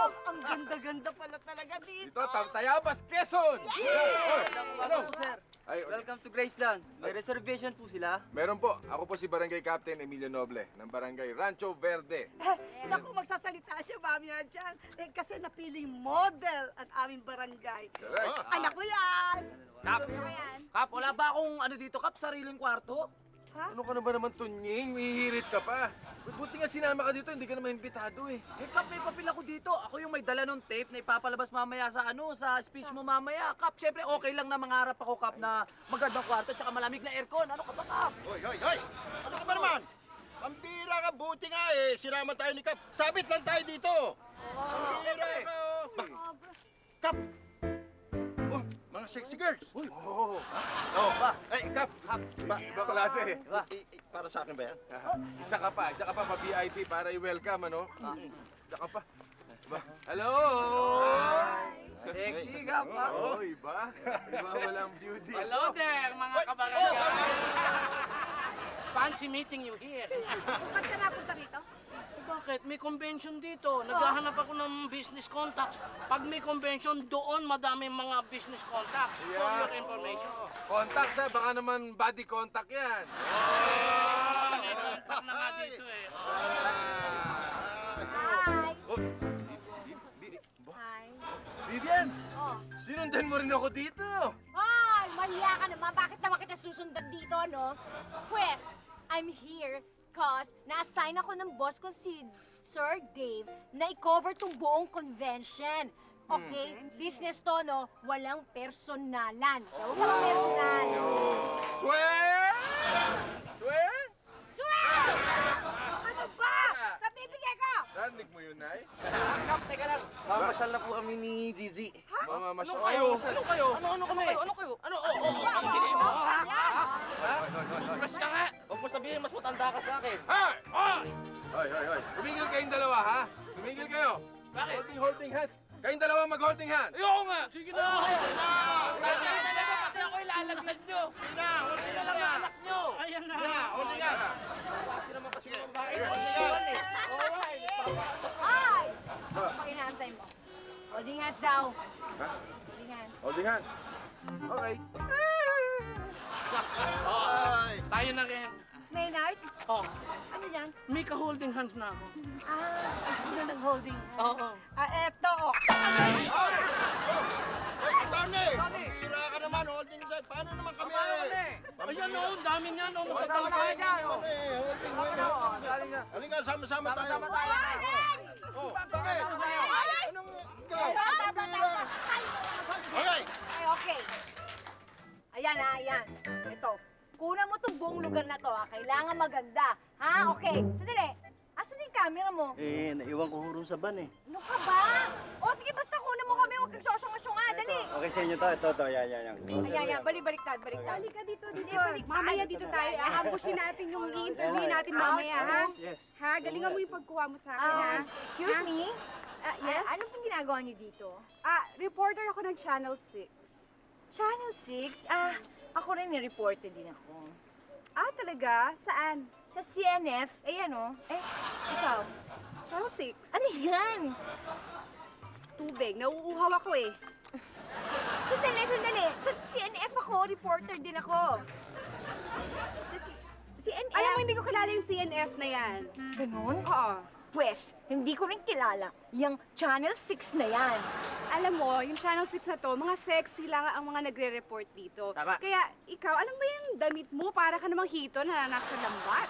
Ang ganda-ganda pala talaga dito. Dito, Tayabas, Quezon! Hello, sir. Welcome to Graceland. May reservation po sila. Meron po. Ako po si Barangay Captain Emilio Noble ng Barangay Rancho Verde. Naku, magsasalita siya, mamaya dyan. Kasi napiling model ang aming barangay. Correct. Anak ko yan! Kap, wala ba akong dito, Kap? Sariling kwarto? Ha? Ano ka na ba naman, Tunying? Mihihirit ka pa. Mas buti nga sinama ka dito, hindi ka naman imbitado eh. Eh, Kap, may papel ako dito. Ako yung may dala ng tape na ipapalabas mamaya sa sa speech mo mamaya. Kap, syempre okay lang na mangarap ako, Kap, na magandang kwarto tsaka malamig na aircon. Ano ka ba, Kap? Hoy! Ano ka ba naman? Pambira ka, buti nga eh. Sinama tayo ni Kap. Sabit lang tayo dito. Pambira ka, oh. Kap! Oh, mga sexy girls. Oo. Oh, ay, Kap. Iba klase eh. Para sa akin ba yan? Isa ka pa, pa-VIP para i-welcome, ano? Isa ka pa. Diba? Hello! Sexy, Kap. Oo, iba. Iba walang beauty. Hello there, mga kabarangay. Fancy meeting you here. Ba't ka napunta rito? Bakit? May convention dito. Naghahanap ako ng business contacts. Pag may convention, doon madaming mga business contacts. For your information. Contact na, baka naman body contact yan. May contact na nga dito eh. Hi! Hi. Vivian! Oh. Sinundan mo rin ako dito. Ay, mahiya ka naman. Bakit naman kita susundan dito, no? Pues, I'm here cause na-assign ako ng boss ko si Sir Dave na i-cover tong buong convention. Okay? Business to, no? Walang personalan. Walang personal. Swear! Swear? Swear! Ano ba? Napipigay ka! Narinig mo yun, Nay? Kap, teka lang. Mamasyal na po kami ni Gigi. Mamamasya Ano kayo? Ano kayo? Mas ka nga! Huwag mo sabihin, mas matanda ka sa akin. Hoy! Hoy! Tumigil kayong dalawa, ha? Tumigil kayo. Bakit? Holding hands. Kayong dalawa mag-holding hands. Ayoko nga! Sige na! Bakit talaga kasi ako ilalaglag nyo? Huli na lang ang anak nyo! Ayan na! Huli nga! Ay! Pag inaantay mo. Holding hands daw. Ha? Holding hands. Holding hands. Okay. Ay! Tayo na rin. Maynard? Oh, Ano yan? may ka-holding hands na ako. Sino nag-holding? Oo. Eto. Tony! Pambira ka naman, holding side. Paano naman kami eh? Ayan o, dami niyan o. Kasama tayo dyan, Halika, sama-sama tayo. Oh, bakit? Anong... Pambira! Okay! Ay, okay. Ayan na, ayan. Ito. Kunan mo itong buong lugar na to, ha? Kailangan maganda. Ha? Okay. Sandali. Asan yung camera mo? Eh, naiwan ko hurong sa ban eh. Ano ka ba? O, sige, basta kunan mo kami. Huwag kang sosyong-asyong, Dali. Okay sa inyo to, ito, yan. Ayan, baliktad. Halika dito. Mamaya dito tayo. Aambusin natin yung i-interview natin mamaya, ha? Ha? Galingan mo yung pagkuha mo sa akin, ha? Excuse me? Yes? Ano pong ginagawa niyo dito? Reporter ako ng Channel 6. Channel 6? Ako rin ni-reported din ako. Talaga? Saan? Sa CNF, ano? Ikaw? Channel 6. Ano yan? Tubig. Nauuhaw ako eh. Sandali. Sa CNF ako, reporter din ako. CNF? Alam mo, hindi ko kilala yung CNF na yan. Ganun? Oo. Pwes, hindi ko rin kilala yung Channel 6 na yan. Alam mo, yung Channel 6 na to, mga sexy lang ang mga nagre-report dito. Tama. Kaya ikaw, alam mo yung damit mo, para ka namang hito na nasa lambat.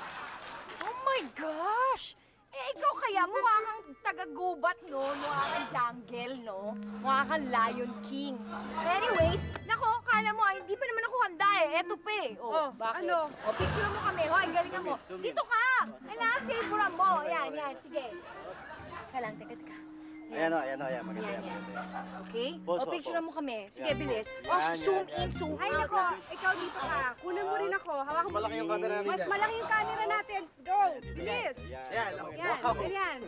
Oh my gosh! Ikaw kaya mukha kang taga-gubat, no? Mukha kang jungle, no? Mukha kang Lion King. Anyways, nako, kala mo, hindi pa naman ako handa eh. Eto pa eh. Bakit? ano? Picture mo kami, hoy, galingan mo. Dito ka! Kailangan favorite mo. Yan, sige. Teka. Ayan, maganda Yan. yan. Okay? Pause, Picture mo kami. Sige, Yan, bilis. Yan, Zoom yan. in, zoom Ay, out. nako, ikaw dito ka. Kunan mo rin ako. Hawakan mo. Malaki yung camera Mas malaki yung camera natin. Go! Bilis! Yan. Yan, ganyan.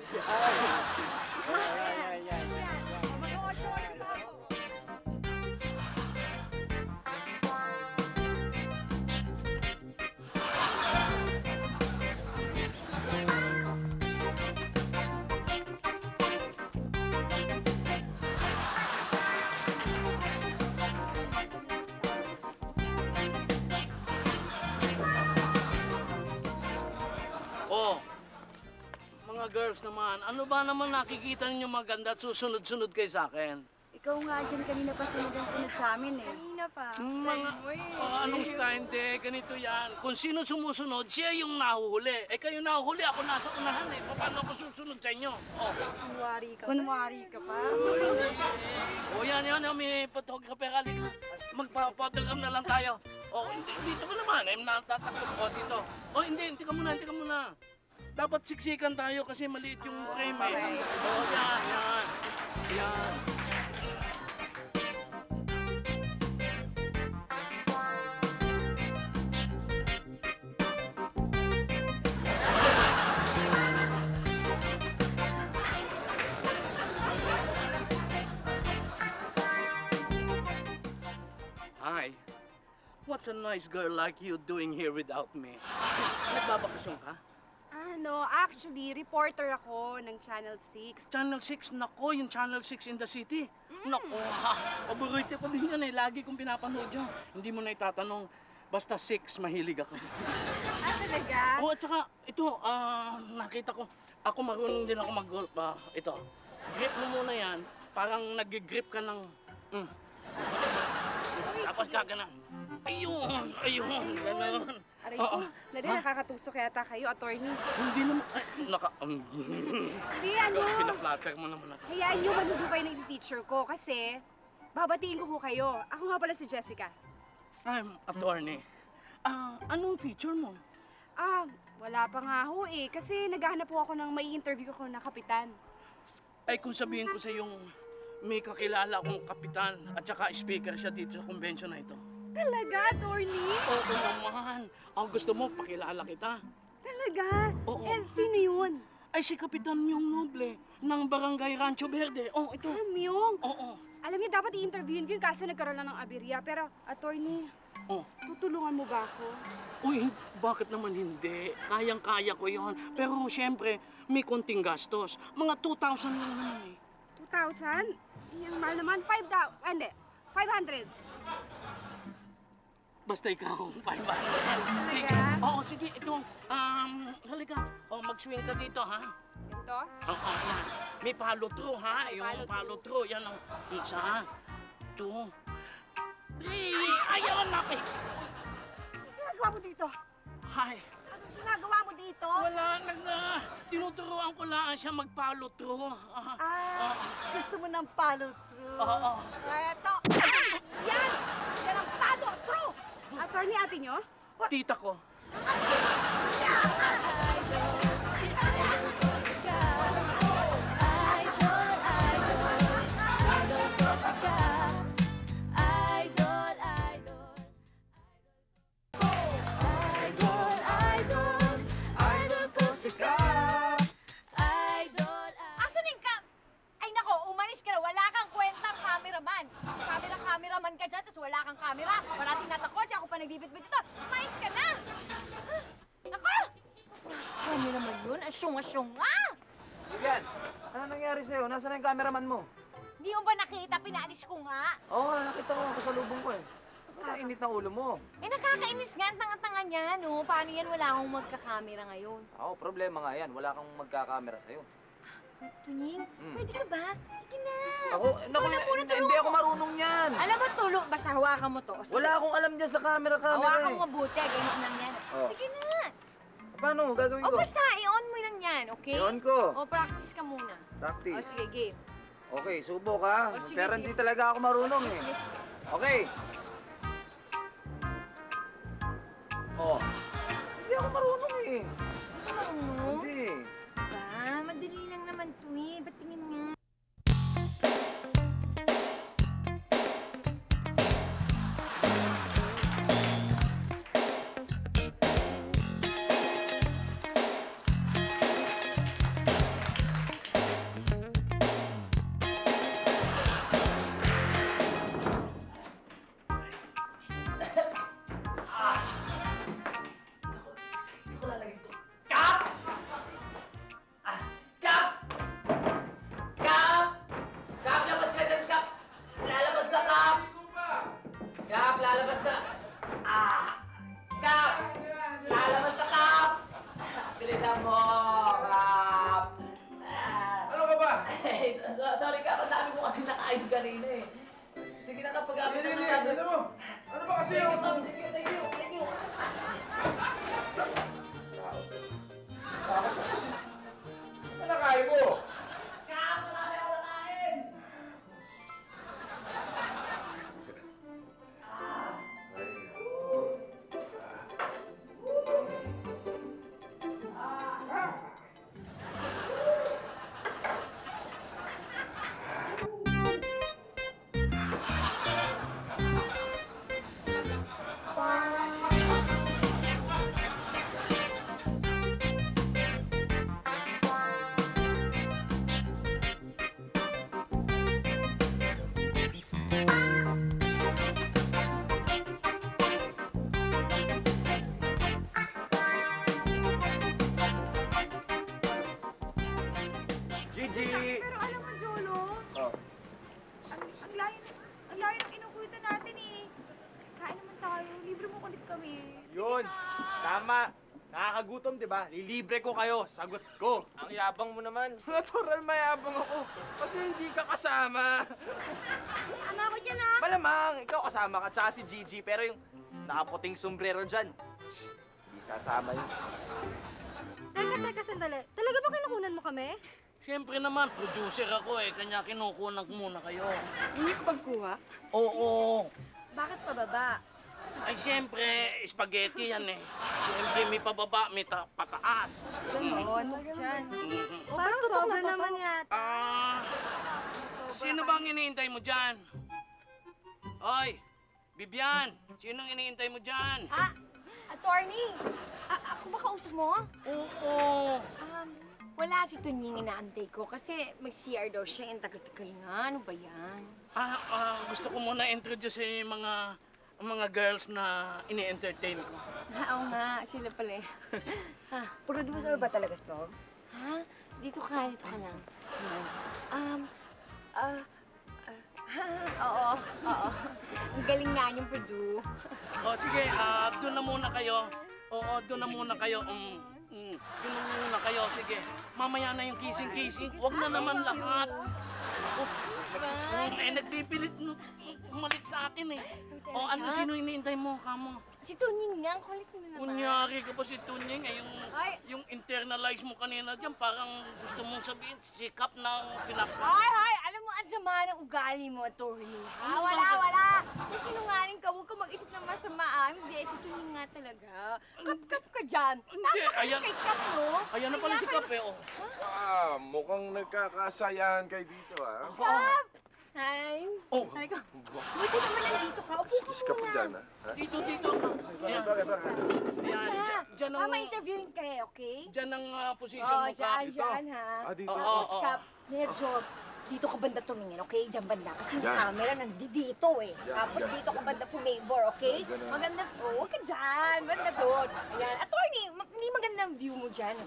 Yan. Mag-o-short mo. Oh, mga girls naman, ano ba naman nakikita ninyo maganda at susunod-sunod kayo sa akin? Ikaw nga dyan kanina pa sunod sa amin eh. Kanina pa. Mga, anong style? Hindi, ganito yan. Kung sino sumusunod, siya yung nahuhuli. Eh kayo nahuhuli, ako nasa unahan eh. Paano ako susunod sa inyo? Oh. Kunwari ka pa. O yan, may photographer. Halika. Magpa-photograph na lang tayo. O, dito ka naman. Natatakot ko dito. O, hindi ka muna. Dapat siksikan tayo kasi maliit yung frame eh. O, yan. Hi. What's a nice girl like you doing here without me? Nagbabakasyon ka? Actually, reporter ako ng Channel 6. Channel 6? Nako, yung Channel 6 in the city. Nako, paborito ko din yan eh. Lagi kong pinapanood yun. Hindi mo na itatanong. Basta 6, mahilig ako. Talaga? Oh, at saka, ito, nakita ko. Ako marunong din ako mag-golf. Ito, grip mo muna yan. Parang nag-grip ka ng... Tapos kaganan. Ayun, gano'n. Aray ko, nakakatusok yata kayo, attorney. Hindi naman, Hindi, pinaplatter mo naman ako. hayaan nyo maghubay ng teacher ko kasi babatiin ko kayo. Ako nga pala si Jessica. I'm attorney. Anong feature mo? Wala pa nga ho eh. Kasi naghahanap po ako ng may interview ko na kapitan. Ay kung sabihin ko sa yung may kakilala akong kapitan at saka speaker siya dito sa convention na ito. Talaga, attorney? Oo naman. Ang gusto mo, pakilala kita. Talaga? Oo. Eh, sino yun? Ay si Kapitan Myong Noble ng Barangay Rancho Verde. Oh, ito. Myong? Oo. Alam niyo, dapat i-interviewin ko yun kasi nagkaroon lang ng aberya. Pero, attorney, tutulungan mo ba ako? Uy, bakit naman hindi? Kayang-kaya ko yon. Pero siyempre, may konting gastos. Mga 2,000 lang naman eh. 2,000? Yung mahal naman, 5,000. Hindi, 500. Basta ikaw, 500. Sige. Talaga? Oo, sige. Ito, halika. Mag-swing ka dito, ha? Ito? Oo, yan. May follow through, ha? Yung follow through. Yan ang isa, 2, 3. Ayun, napit. Ginagawa mo dito? Hi. Anong ginagawa mo dito? Wala, tinuturuan ko lang siya mag-follow through. Gusto mo ng follow through? Oo. Eto! Yan! Yan ang follow through! Attorney, ate nyo? Tita ko. Asan yung Ay nako, umalis ka na. Wala kang kwentang cameraman. Cameraman ka dyan, tapos wala kang camera. Parating nasa kotse, ako pa nagbibitbit ito. Umalis ka na! Nako! Ano naman yun? Asyong-asyong nga! Yan, ano nangyari sa'yo? Nasaan na yung cameraman mo? Hindi mo ba nakita? Pinaalis ko nga. Oo, nakita ko, kasalubong ko eh. Init na ulo mo. Eh, nakakainis nga. Ang tanga-tanga niya, no? Paano yan? Wala akong magkakamera ngayon. Ako, problema nga yan. Wala kang magkakamera sa'yo. Tuning, pwede ka ba? Sige na. Ako, naku, hindi ako marunong yan. Alam mo, tulog. Basta hawakan mo to. Sige. Wala akong alam dyan sa camera Hawakan eh. mo mabuti. Ganyan lang yan. Oh. Sige na. Paano? Gagawin O ko? basta, i-on mo lang yan, okay? I-on ko. O, practice ka muna. O, Practice. sige, game. Okay, subok ha. Oh, sige, Pero sige. hindi talaga ako marunong eh. Sige. Okay. Oh. Hindi ako marunong eh. Ano? Hindi. Ba, madali lang naman to eh. Ba't tingin nga? Ayan mo, Kap. Ano ka ba? Sorry ka, ang dami mo kasi nakain kanina eh. Sige na kapag gamit Hindi, na ano mo? Ano ba kasi yung... Thank you. Ano kain mo? Kap, marami ako nakain. Gigi! Pero alam mo, Jolo, Oh. ang layo ng inukutan natin eh. Kain naman tayo, libre mo ulit kami. Yun, tama. Nakakagutom, di ba? Lilibre ko kayo. Sagot ko. Ang yabang mo naman. Natural mayabang ako. Kasi hindi ka kasama. Ama ko dyan ah! Malamang, ikaw kasama ka tsaka si Gigi. Pero yung nakaputing sombrero dyan, hindi sasama yun. Teka, sandali. Talaga ba kinukunan mo kami? Siyempre naman, producer ako eh. Kanya kinukunan ko muna kayo. Hindi ko pagkuha. Oo. Bakit pababa? Ay, siyempre, spaghetti yan eh. Siyempre, may pababa, may pataas. Ganon, dyan. Mhm. Parang sobra naman yata. Sino bang iniintay mo dyan? Oy, Bibian, sinong iniintay mo dyan? Ah, attorney! Ako ba kausap mo? Oo. Wala si Tunying inaantay ko kasi mag-CR daw siya. Ang tagal-tagal nga. Ano ba yan? Gusto ko muna introduce yung mga girls na ini-entertain ko. Oo nga, sila pala eh. Producer ba talaga ito? Ha? Dito ka lang. Yan. Oo. Ang galing nga yung Produ. O sige, doon na muna kayo. Oo, doon na muna kayo. Doon na muna kayo, sige. Mamaya na yung kissing-kissing. Huwag na naman lahat. Nagpipilit umalit sa akin eh. O ano, sino iniintay mo, kamo? Si Tunying nga, ang kulit mo naman. Kunyari ka pa si Tunying eh, yung internalize mo kanina dyan, parang gusto mong sabihin, sikap ng Ay! Alam mo, ang sama ng ugali mo, attorney. Ha? Wala! Kung sinungaling ka, huwag ka mag-isip ng masama. Hindi, si Tunying nga talaga. Kap-kap ka dyan. Hindi, Tama ka ayan. kay Kap, no? Ayan na pala si Kap eh, oh. Mukhang nagkakasayahan kayo dito, ah. Kap! Hi. Oh. Sabi ko, buti naman nandito ka. Upo ka Kiss ka pa muna. dyan, ah. Dito. Ayan. Basta, Dyan ang, ma-interviewin kayo, okay? dyan ang position Oo, mo, Kap. dyan, ha? Dito. Oo. Kap, medyo dito ka banda tumingin, okay? Diyan banda. Kasi yung Yan. camera nandito eh. Tapos yan. dito ka banda fumabor, okay? Ganun. Maganda, huwag ka dyan. Banda doon. Ayan. Attorney, hindi maganda ang view mo dyan.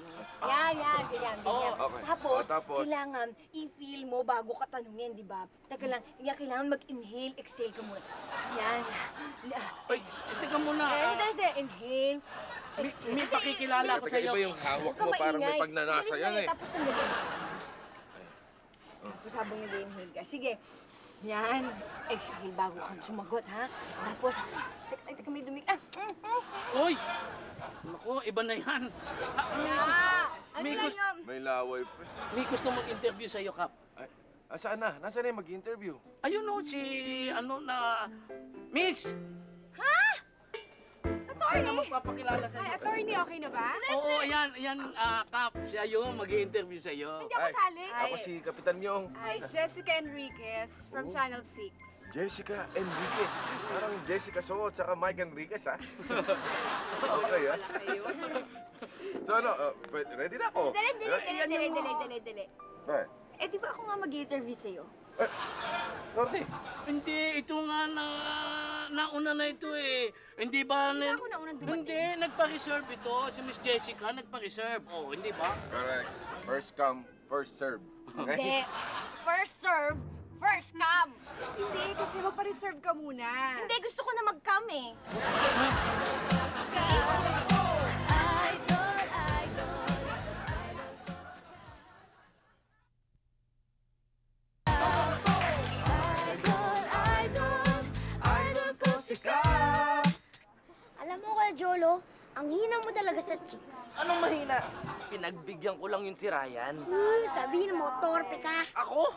Yan, ganyan. Okay. Tapos, Tapos? kailangan i-feel mo bago ka tanungin, di ba? Teka lang, kailangan mag-inhale, exhale ka muna. Yan. Ay, teka muna. Hindi. Inhale. May pakikilala ko Teka, sa'yo. iba yung hawak Huwag ka mo, parang may maingay. pagnanasa Bilis yan na eh. Tapos sandali. Tapos habang nag-inhale ka. Sige. Yan. Exhale bago ka sumagot, ha? Tapos, teka, may dumik. Hoy! Naku, iba na yan. Ano May lang gusto- yun? May laway pa. May gusto mag-interview sa'yo, Kap. Saan na? Nasaan na yung mag-interview? Ayun o, si Miss! Sino magpapakilala sa'yo? Ay, attorney, okay na ba? Oo, yan, Kap. Siya yung mag-i-interview sa'yo. Hindi ako sali. Ako si Kapitan Myong. Hi, Jessica Enriquez from Channel 6. Jessica Enriquez. Parang Jessica Soho at saka Mike Enriquez, ha? Okay, ha? So ano, ready na ako. Dali. Bakit? Eh, di ba ako nga mag-interview sa'yo? Lordy, Hindi, ito nga nauna na ito eh. Hindi ba? Hindi ba ako naunang dumating? Hindi, nagpa-reserve ito. Si Miss Jessica nagpa-reserve. Oh, hindi ba? correct. First come, first serve. Hindi. Okay? First serve, first come. Hindi, kasi magpa-reserve ka muna. Hindi, gusto ko na mag-come eh. sa chicks. Anong mahina? Pinagbigyan ko lang yun si Ryan. Sabihin mo, torpe ka. Ako?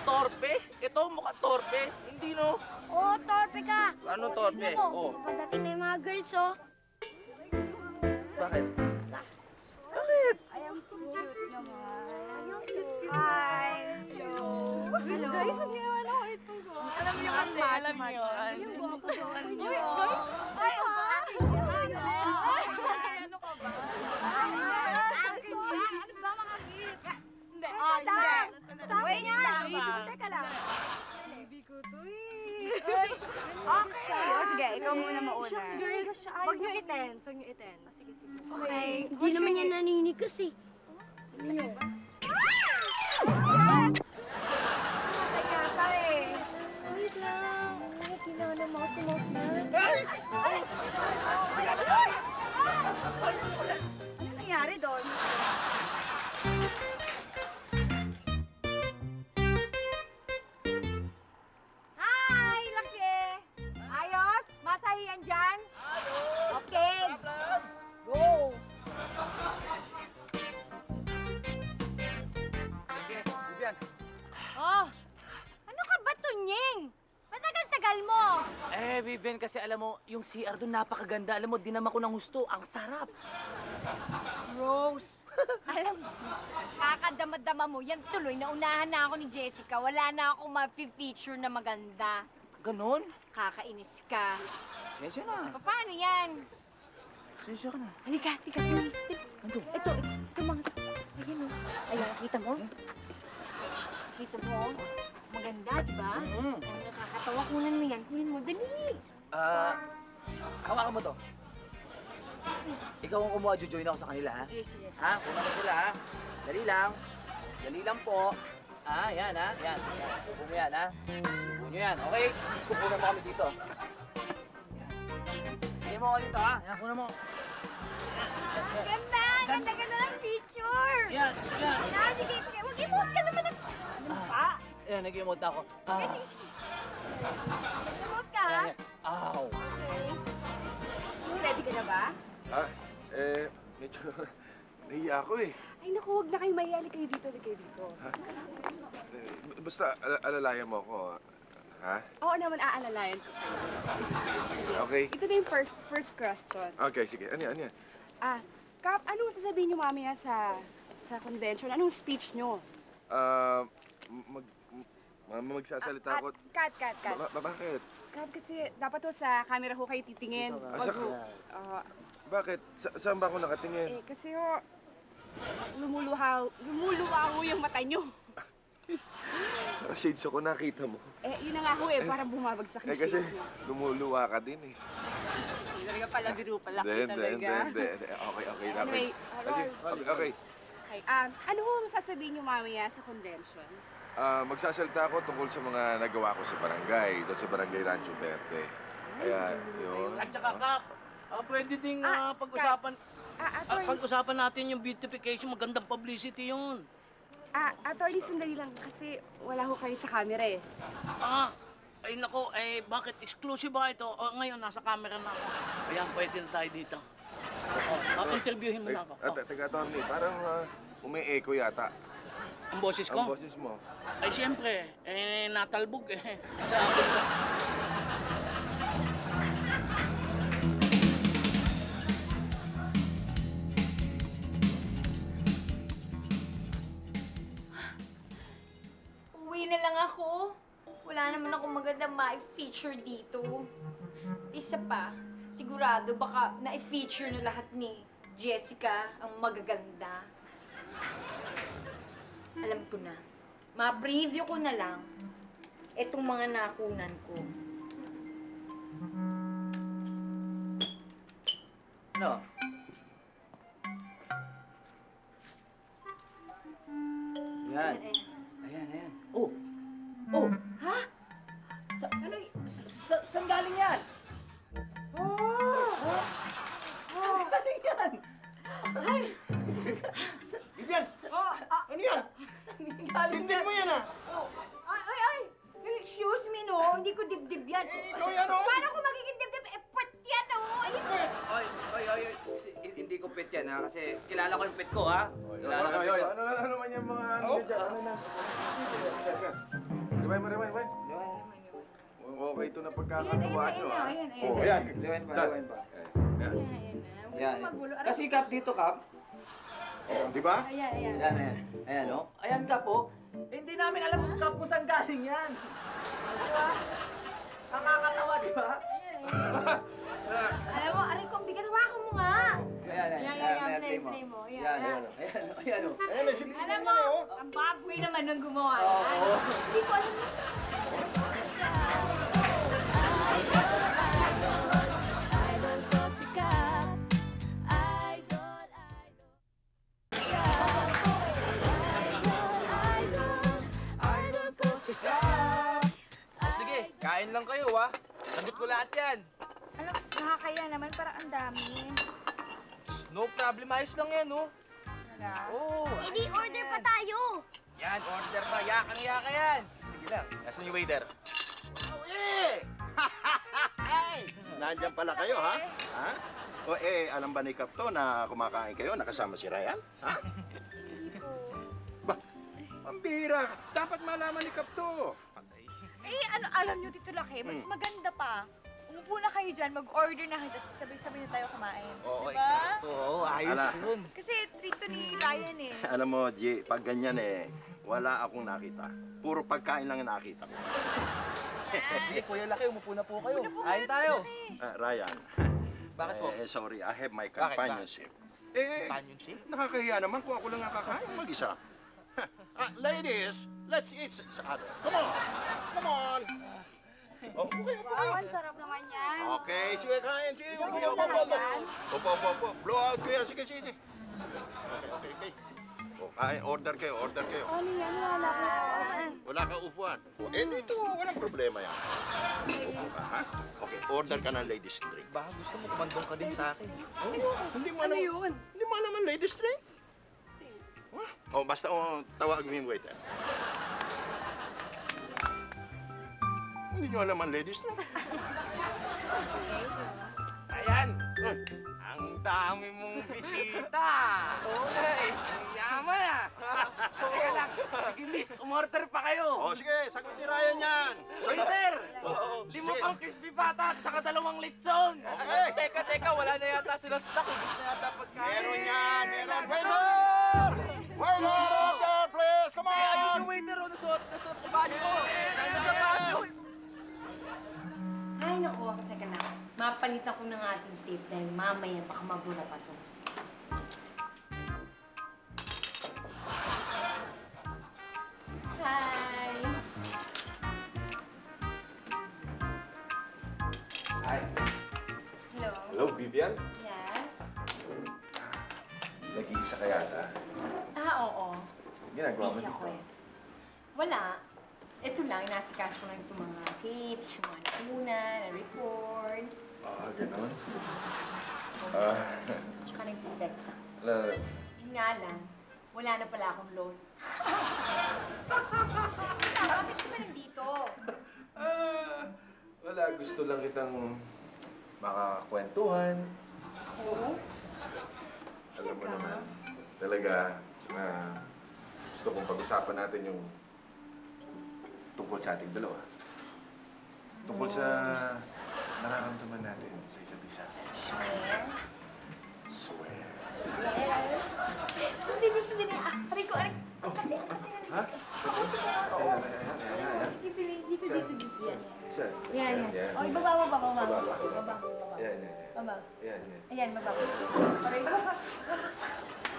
Torpe? Ito mukha torpe. Hindi no. Oo, torpe ka. Ano Oo, torpe? tignan mo. Oh. Pagdating na yung mga girls, oh. Bakit? Ayan, cute naman. Hi! Hello! Hello! Guys, ang ginawa na ako ito. Alam niyo kasi, alam niyo. Yung guwapo doon. Uy, guys! Ay, ang bakit yan? Ano ka ba? Ano ba mga git? Hindi. Hindi. Wait nga! Teka lang. Baby ko to eh. Okay. Sige, ikaw muna mauna. Huwag niyo i-tense. Huwag niyo i-tense. Sige, sige. Okay. Hindi naman yan naninigas, eh. Ano yun? Kaya eh. Wait lang. Kailangan na mouth-to-mouth na. Ano nangyari doon? Hi, Laki! Ayos? Masahiyan dyan? Okay. Go! Vivian. Oh, ano ka ba, Tunying? Matagal-tagal mo. Vivian, kasi alam mo, yung CR doon napakaganda. Alam mo, dinama ko ng husto. Ang sarap. Rose, alam mo, kakadama-dama mo, yan tuloy, naunahan na ako ni Jessica. Wala na akong ma-feature na maganda. Ganon? Kakainis ka. Medyo na. Paano yan? Sensya ka na. Halika, halika, please. Ano? Ito mga... Ayan o. Ayan, nakita mo? Kita mo? Maganda, di ba? Mm. Ay, nakakatawa. Kunan mo yan. Kunin mo, dali. Hawakan mo to. Ikaw ang kumuha, jojoin ako sa kanila, ha? Sige, sige. Ha? Kuna mo sila, ha? Dali lang. Dali lang po. Yan, ha? Yan. Kupo mo yan, ha? Kupo nyo yan, okay? Kupunan mo kami dito. Sige mo ako dito, ha? Yan, kunan mo. Ganda! Ganda-ganda ng picture! Yan, yan. Sige, sige. Mag-emote ka naman ng... Ano pa? Yan, nag-emote na ako. Sige, sige. Emote ka, ha? Yan, yan. Ow. Okay. Ready ka na ba? Medyo nahiya ako eh. Ay, naku, huwag na kayo mahiya. Halika kayo dito, halika kayo dito. Basta alalayan mo ako, ha? Oo naman, aalalayan ko kayo. Okay. Ito na yung first question. Okay, sige. Ano yan? Kap, anong sasabihin niyo mamaya sa convention? Anong speech niyo? Magsasalita ako. Cut. Bakit? Kap, kasi dapat to sa camera ho kayo titingin. Bakit? Saan ba ako nakatingin? Kasi ho, lumuluha ho yung mata niyo. Shades ako, nakita mo. Yun na nga ho parang bumabagsak yung Kasi shades niyo. lumuluwa ka din eh. Hindi talaga pala, biro pala Hindi. Okay. Anyway, Okay. Okay, ano ho ang sasabihin niyo mamaya sa convention? Magsasalita ako tungkol sa mga nagawa ko sa barangay, doon sa barangay Rancho Verde. Kaya, yun. At saka, Kap, pwede ding pag-usapan natin yung beautification. Magandang publicity yun. Attorney, sandali lang kasi wala ho kayo sa camera eh. Ay nako, bakit exclusive ba ito? Ngayon, nasa camera na ako. Ayan, pwede na tayo dito. Interviewin mo na ako. Teka, Tony, parang umi-echo yata. Ang boses ko? Ang boses mo. Ay, siyempre, natalbog eh. Uwi na lang ako. Wala naman akong magandang ma-feature dito. Isa pa, sigurado baka na-feature na lahat ni Jessica ang magaganda. Alam ko na. Ma-preview ko na lang itong mga nakunan ko. Ano? Yan. Ayan. Oh! Ha? Saan galing yan? Saan galing yan? Vivian! Ano yan? Tindin mo yan, Ay! Excuse me, no? Hindi ko dibdib yan. ikaw yan, oh. Paano ko magiging dibdib? Puwet yan, no? Ayun. Oy, hindi ko pwede yan ha, kasi kilala ko yung pet ko ha. Kilala ko yung pet ko. Ano naman yung mga ano dyan? Ano na? Rewind. Okay ito na pagkakatuwa nyo, ha? Oh, ayan. Rewind pa. Ayan. Yan. Kasi Kap dito, Kap. Di ba? Ayan, no? Ayan, Kap, oh. Eh, hindi namin alam Kap kung saan galing yan. Di ba? Nakakatawa, di ba? Alam mo, aray ko, bigat, hawakan mo nga. Ayan, Play mo. Ayan, oh. Ayan, may sibilin Alam yan, mo, oh. ang baboy naman nung gumawa. Hindi ko alam. Sige, kain lang kayo ha. Sagot ko lahat yan. Alam, nakakaya naman, parang ang dami. No problem, ayos lang yan, no? Talaga? Oo. Hindi order pa tayo. Yan, order pa. Yakang-yaka yan. Sige lang. Nasaan yung waiter? Nandyan pala kayo, ha? Ha? O alam ba ni Kap to na kumakain kayo, nakasama si Ryan? Ha? Ba, pambira. Dapat malaman ni Kap to. Eh, alam nyo, Tito Laki, mas maganda pa. Umupo na kayo dyan, mag-order na kayo, tapos sabay-sabay na tayo kumain. Oo, diba? eksakto. Oo, ayos Ala. yun. Kasi treat to ni Ryan eh. Alam mo, G, pag ganyan wala akong nakita. Puro pagkain lang ang nakita ko. Sige, Kuya Laki, umupo na po kayo. Kain tayo. Ryan. Bakit po? Sorry, I have my Bakit? companionship. Companionship? Nakakahiya naman kung ako lang ang kakain mag-isa. Ladies, let's eat together. Come on! Come on! Oh, okay. Wow, ang sarap naman yan. Okay, sige, kain. Sige, Opo. Blow out kuya. Sige. Okay. Oh, kain, order kayo. Ano yan? Wala ko. Wala ka upuan. Dito, walang problema yan. Upo ka, ha? Okay, order ka ng ladies drink. Baka gusto mo kumandong ka din sa akin. Hindi mo naman ladies drink? Oh, basta tawag mo yung waiter. Hindi nyo alam ang ladies drink. Ayan! Ang dami mong bisita! Okay, ang yaman ah! Teka lang, sige miss, umorder pa kayo! Oh, sige, sagot ni Ryan yan. Waiter! Oo, 5 sige. pang crispy pata at saka 2 lechon! Okay. Teka, wala na yata sila stock. Gusto na yata pagkain. Meron yan, meron. Waiter, order, please. Come on. Ayun yung waiter, oh, nasuot na body ko. Nasa body. Ay, naku, teka lang. Mapalitan ko ng ating tape dahil mamaya baka mabura pa to. Hi! Hi. Hello? Hello, Vivian. Yes? Nag-iisa ka yata. Oo. Ginagawa mo Busy ako dito. eh. Wala. Ito lang, inasikaso ko lang itong mga tapes, yung mga nakuna, na-record. Ganon. Tsaka nag-text ako. Wala. Yun nga lang, wala na pala akong loan. Bakit ka ba nandito? Wala. Gusto lang kitang makakwentuhan. Oo? Alam mo naman, talaga, gusto kong pag-usapan natin yung tungkol sa ating dalawa. Tungkol sa nararamdaman natin sa isa't isa. Swear? Swear. Yes. Sundin na. Aray ko. Ang kati na. Ha? Ayan. Sige, Felix. Dito. Yan. Siya. Yan. O, ibaba. Yan. Baba. Yan. Ayan, baba. Aray ko.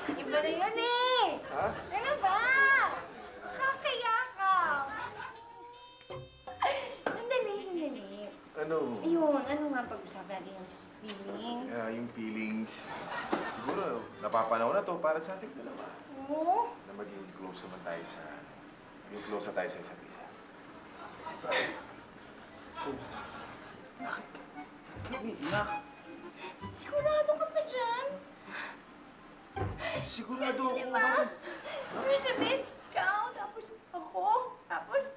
Iba na yun eh. Ha? Ano ba? Kakayakap. Sandali. Ano? Ayun, ano nga pag-usapan natin yung feelings? Yung feelings. Siguro, napapanahon na to para sa ating dalawa. Oo. Na maging close naman tayo sa isa't isa. Bakit? Umiiyak? Sigurado ka pa dyan? Sigurado ako. Diba? May sabihin, ikaw, tapos ako, tapos...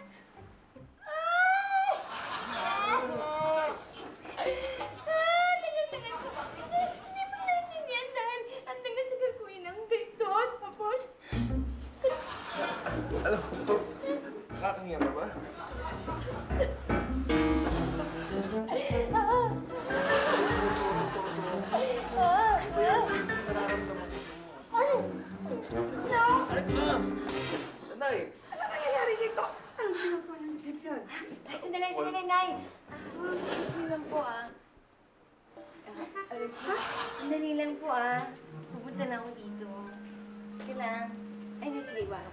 Tagal ko. Hindi mo naintindihan dahil ang tagal Alam mo ito, nakakahiya ka ba? Nay! Ano nangyayari dito? Ano ginagawa ng Vivian? Ay, sandali, Nay. Excuse me lang po, Sandali lang po, Pupunta na ako dito. Sige lang. Ay, hindi, sige, ba?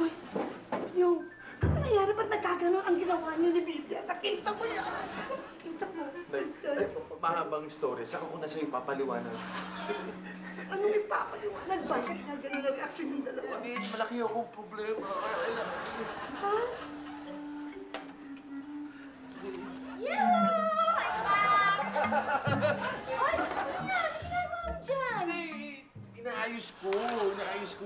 Uy, yung, ano nangyayari? Ba't nagkaganon ang ginawa niyo ni Vivian? Nakita ko yan. Nakita ko. Nay, mahabang story. Saka ko na sa'yo papaliwanag. Anong ipapaliwanag? Bakit nagganon ang reaction ng dalawa? Hindi, malaki akong problema. Ha? Hindi, inaayos ko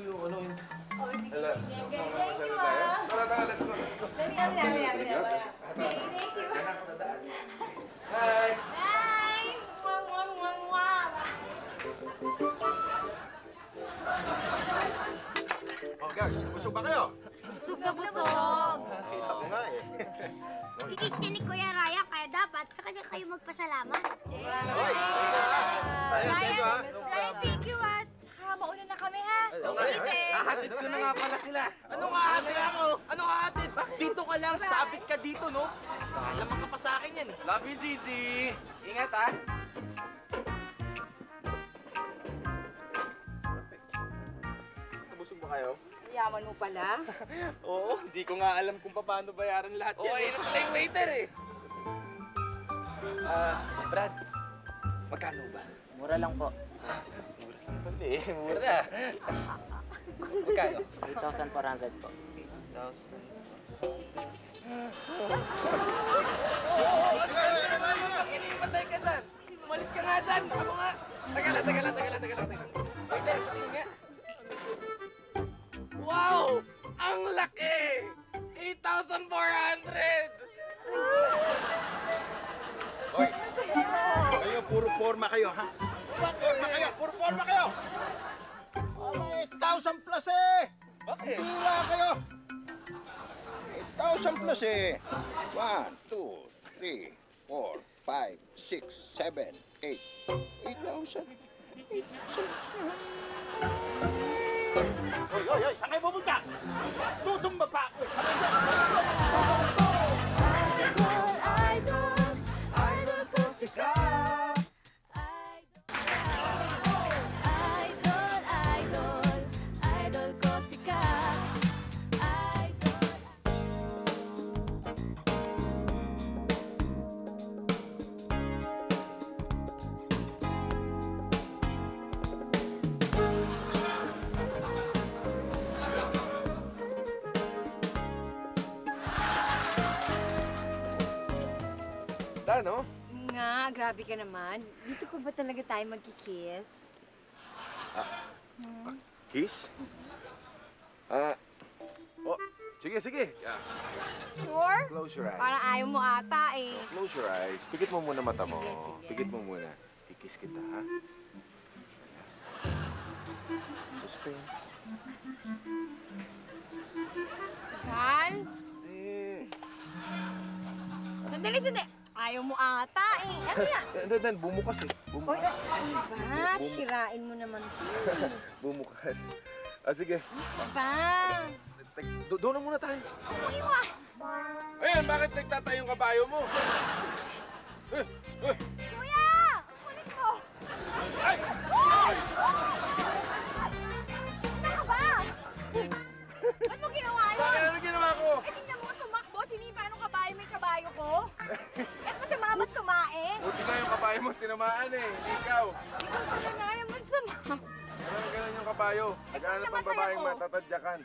yung ano yung... Oh, sige, Ala, sige. mamasalo tayo. Tara, let's go. Dali. Thank you. Yan ako nadaan. Hi! Bye! Mwah. Oh, guys, busog ba kayo? Busog na busog. Kita ko nga eh. Tinig ni Kuya Raya, kaya dapat sa kanya kayo magpasalamat. Hoy! Thank you, ha? Ryan, thank you, at saka mauna na kami, ha? Hahatid ko na nga pala sila. Anong hahatid ako? Anong hahatid? Dito ka lang, sabit ka dito, no? Alam ka pa sa akin yan, eh. Love you, Gigi. Ingat, ha? Busog ba kayo? Yaman mo pala. Oo, hindi ko nga alam kung paano bayaran lahat Oo, yun ang pala yung waiter, eh. Brad, magkano ba? Mura lang po. Hindi, mura. Magkano? 3,400 po. 8,000. Patay ka dyan. Umalis ka nga dyan. Ako nga. Teka lang. Waiter, tingin nga. Wow! Ang laki! 8,400! Hoy! Kayo, puro forma kayo, ha? Puro forma kayo! 8,000 plus eh! Bakit? Pira kayo! 8,000 plus eh! 1, 2, 3, 4, 5, 6, 7, 8. 8,000. Hoy! Saan kayo pupunta? Tutumba pa ako! Idol ko si Cap. Idol ko si Cap. Ano? Nga, grabe ka naman. Dito pa ba talaga tayo magkikiss? Kiss? Oh, sige. Sure? Close your eyes. Parang ayaw mo ata eh. Close your eyes. Pikit mo muna mata mo. Sige. Pikit mo muna. Kikiss kita, ha? Suspense. Sal? Eh. Sandali. Ayaw mo ata eh. Ano yan? Dan, bumukas eh. Oy, ano ba? Sirain mo naman to. Bumukas. Sige. Ano ba? Doon na muna tayo. Iwan! Ayan, bakit nagtatay yung kabayo mo? Kuya! Kulit mo! Ay! Ano ka ba? Ba't mo ginawa yun? Bakit? Ano ginawa ko? Eh, tingnan mo, tumakbo. Sinipa nung kabayo, may kabayo ko. Eh, masama ba't tumae? Buti nga yung kabayo mo tinamaan eh. Hindi ikaw. Ikaw pala na yung masama. Ganun yung kabayo. Nag-aanap ang babaeng matatadyakan.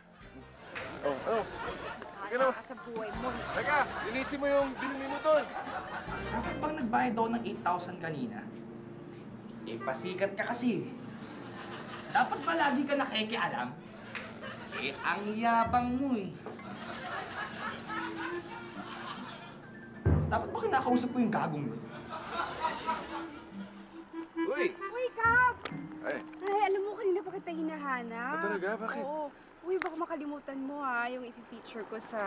Oh. Sige na. Sa buhay mo. Teka, linisin mo yung binili mo doon. Dapat bang nagbayad ako ng 8,000 kanina? Eh, pasikat ka kasi. Dapat ba lagi ka nakikialam? Eh, ang yabang mo eh. Dapat ba kinakausap ko yung gagong yun? Uy! Uy, Cap! Ay, Ay, alam mo, kanina pa kita hinahanap. talaga? Bakit? Oo. Uy, baka makalimutan mo yung i-feature ko sa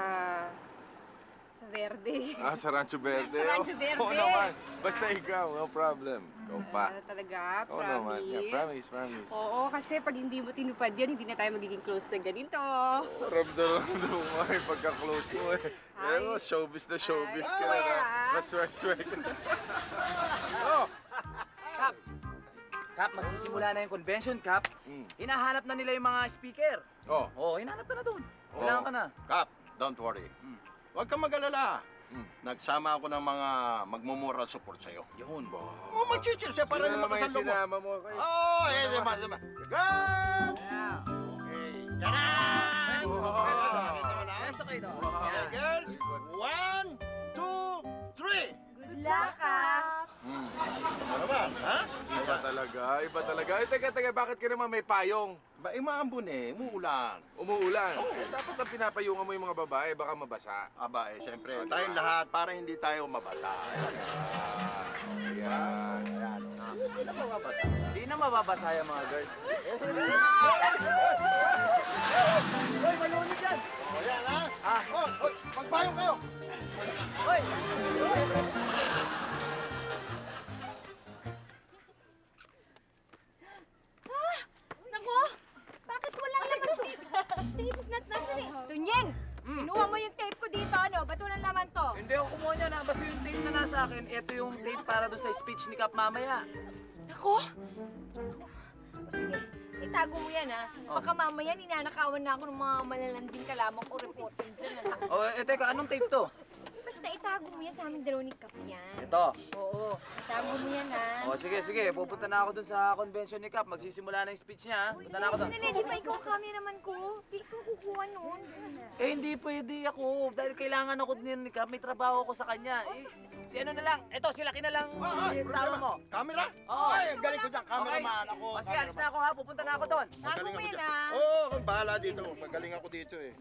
Verde. Sa Rancho Verde? Sa Rancho Verde. Oo naman. Basta ikaw, no problem. Ikaw pa. Talaga? Oo Promise? naman. Yeah, promise. Oo, kasi pag hindi mo tinupad yun, hindi na tayo magiging close na ganito. Ramdam mo nga yung pagka-close mo eh. Pero showbiz na showbiz ka na. Maswag-swag. Oh! Kap, magsisimula na yung convention, Kap. Hinahanap na nila yung mga speaker. Oh. Hinahanap ka na doon. Kailangan ka na. Kap, don't worry. Huwag kang mag-alala. Nagsama ako ng mga magmo-moral support sa'yo. Yun ba? Oh, mag-chill siya para naman kasalo mo. Sinama mo kayo. Oh, diba. Girls! Okay, tara! Basta kayo doon. Okay, girls. 1, 2, 3. Good luck, Kap! Ano naman, ha? Iba talaga. Teka, bakit ka naman may payong? Ba, maambon umuulan. Umuulan. Dapat ang pinapayungan mo yung mga babae, baka mabasa. Aba, siyempre, tayong lahat para hindi tayo mabasa. Ayan. Hindi na mababasa. Hindi na mababasa yung mga girls. Hoy, malunod yan! O, yan, ha? Hoy, magpayong kayo! Hoy! Naku! Bakit walang laman to? Tape nasa rin. Tunying! Kinuha mo yung tape ko dito, ano? Ba't walang laman to? Hindi ako kumuha niya na. Basta yung tape na nasa akin, ito yung tape para doon sa speech ni Kap mamaya. Naku! Sige, itago mo yan, ha? Baka mamaya ninanakawan na ako ng mga malalanding kalamang ko reporter dyan, ha? Teka, anong tape to? Basta itago mo yan sa aming dalawa ni Kap yan. Ito. Oo, itago mo yan, ha? Sige. Pupunta na ako dun sa convention ni Kap. Magsisimula na yung speech niya. Punta na ako dun. Sandali, di ba ikaw ang cameraman ko? Di ikaw kukuha noon. Hindi pwede ako. Dahil kailangan ako din ni Kap. May trabaho ako sa kanya. Si ano na lang. Ito, si Laki na lang. Kasama mo. Camera? Oo. Ay, galing ko dyan. Cameraman ako. Sige, alis na ako ha. Pupunta na ako dun. Tago mo yan, ha? Oo, bahala dito. Magaling ako dito eh.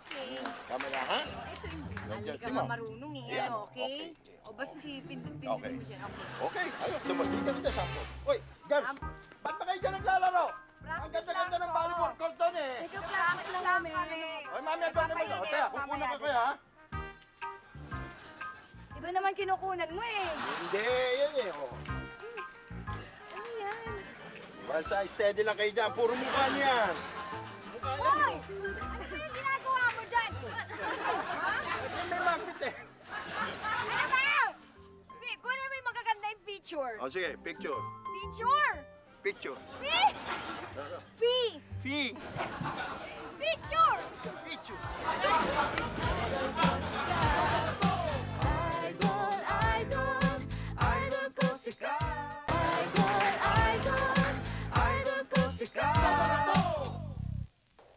Okay. Camera, ha? Ito yung Nandiyan, hindi ka Timo. marunong eh. Yan, Ano, okay? okay. O basta si pindot-pindutin Okay. mo siya. Okay. Okay, ayos. Dumating ka kita sampo. Uy, girls, ba't ba kayo dyan naglalaro? Ang ganda-ganda ng volleyball court doon eh. Nagka-practice lang kami. Ay, mami, ang ganda mo. O, teka, kukunan ka kaya, ha? Iba naman kinukunan mo eh. Hindi, yan eh. Oh. Ano yan? Basta steady lang kayo dyan. Puro mukha niyan. Mukha yan. Hoy! Ano yung ginagawa mo dyan? May magnet eh. Ano ba? Sige, kunin mo yung magaganda yung picture. O, sige, picture. Picture! Picture. Fee! Fee! Fee. Picture! Picture. Idol ko si Kap. Idol ko si Kap.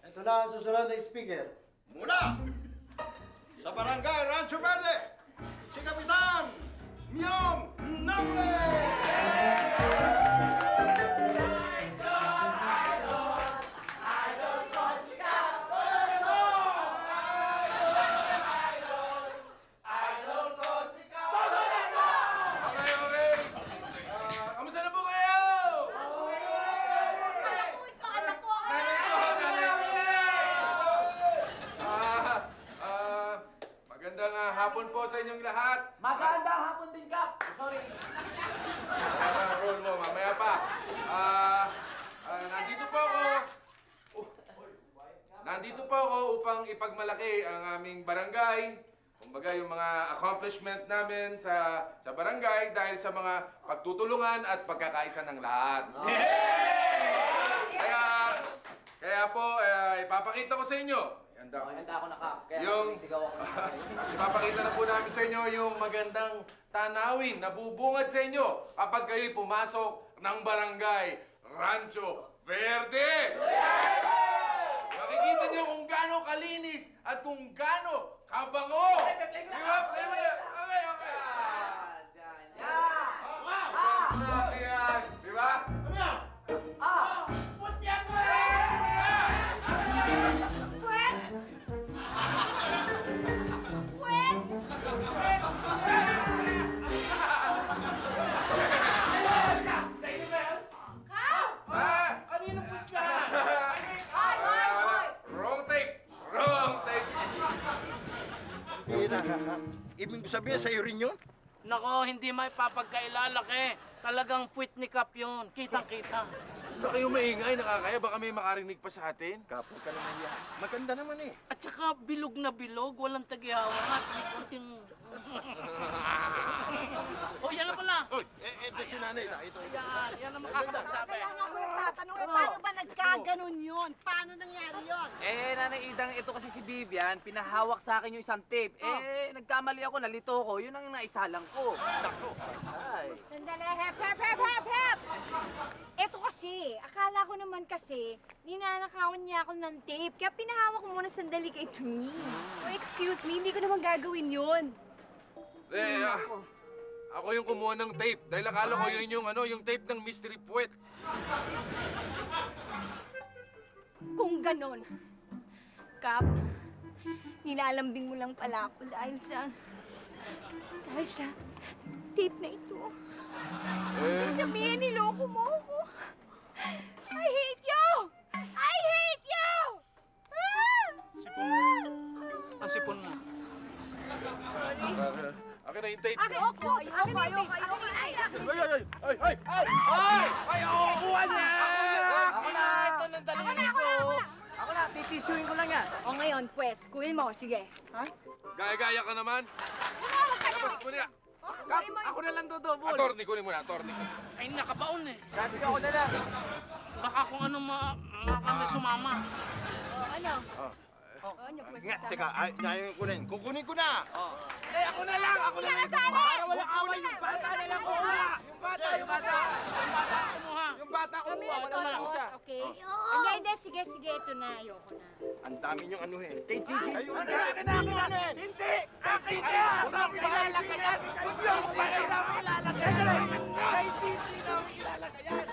Ito na ang susunod na speaker. Mula sa Barangay Rancho Verde, si Kapitan Myong Noble! Okay. Kamusta na po kayo? Magandang hapon po sa inyong lahat. Maganda hapon din, Kap. Sorry. Roll mo, mamaya pa. Nandito po ako upang ipagmalaki ang aming barangay. Kumbaga yung mga accomplishment namin sa barangay dahil sa mga pagtutulungan at pagkakaisa ng lahat. Kaya po, ipapakita ko sa inyo. Handa ako na, Kap. Kaya Yung- sigaw ako na. Ipapakita na po namin sa inyo yung magandang tanawin na bubungad sa inyo kapag kayo'y pumasok ng barangay Rancho Verde! Makikita nyo kung gaano kalinis at kung gaano kabango! Di ba? Play mo na! Okay. Yan! Di ba? Ibig sabihin sa'yo rin yun? Nako, hindi may papagkailalaki. Talagang puwit ni Kap yun. Kitang-kita. Huwag kayong maingay, nakakaya. Baka may makarinig pa sa atin. Kap, huwag ka naman yan. Maganda naman eh. At saka bilog na bilog, walang tagihawa. May konting... Oh, yan na pala. Uy, eto si nanay. Ito. Yan ang makakapagsabi. Kaya nga ako nagtatanong, paano ba nagkaganon yun? Paano nangyari yun? Nanay Idang, ito kasi si Vivian, pinahawak sa akin yung isang tape. Nagkamali ako, nalito ko, yun ang naisalang ko. Ay. Sandali, hep, hep, hep, hep, hep! Ito kasi, akala ko naman kasi, ninanakawan niya ako ng tape, kaya pinahawak ko muna sandali kay Tony. Oh, excuse me, hindi ko naman gagawin yun. Ako yung kumuha ng tape. Dahil akala ko yun yung tape ng Mystery Puwet. Kung ganon, Kap, nilalambing mo lang pala ako dahil sa tape na ito. Sabihin, niloko mo ako. I hate you! I hate you! Sipon. Ang sipon mo. Akin na yung tape. Ayoko! Ay, kuha niya! Ako na! Ito ng daliri ko. Ako na, titisuin ko lang yan. O ngayon, pues, kunin mo, sige. Gaya-gaya ka naman. Tapos, kunin ka. Kap, ako na lang dudubol. Attorney, kunin mo na, attorney. Ay, nakabaon eh. Sabi ko, ako na lang. Baka kung ano kami sumama. Ano? Ano, pues, Nga, teka, ngayon kunin. Kukunin ko na! Ako na lang. Para walang away, yung bata na lang kuha. Yung bata kumuha. Kami na Wala na lang boss, siya. okay? Hindi, sige, ito na, ayoko na. Ang dami niyong anuhin. Kay Gigi. Ayun. Akin na! Hindi! Akin yan! Huwag ilalagay yan! Huwag ilalagay yan! Kay Gigi na huwag ilalagay yan!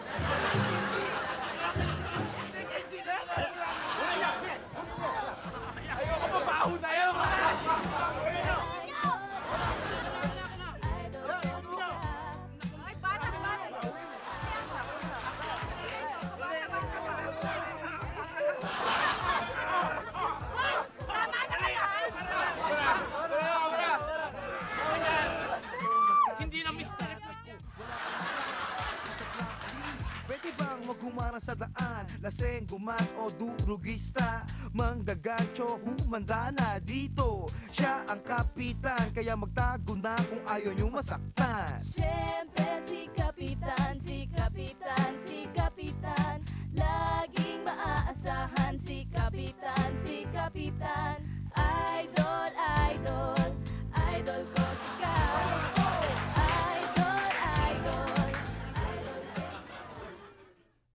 Hindi kay Gigi na! Ayoko mabaho na yun! Ay, bata! Hindi na mystery puwet ko. Pwede bang maghumarang sa daan? Laseng, guman o durugista? Manggagancho, humanda na dito. Siya ang kapitan, kaya magtago na kung ayaw niyong masaktan. Siyempre si Kapitan, si Kapitan, si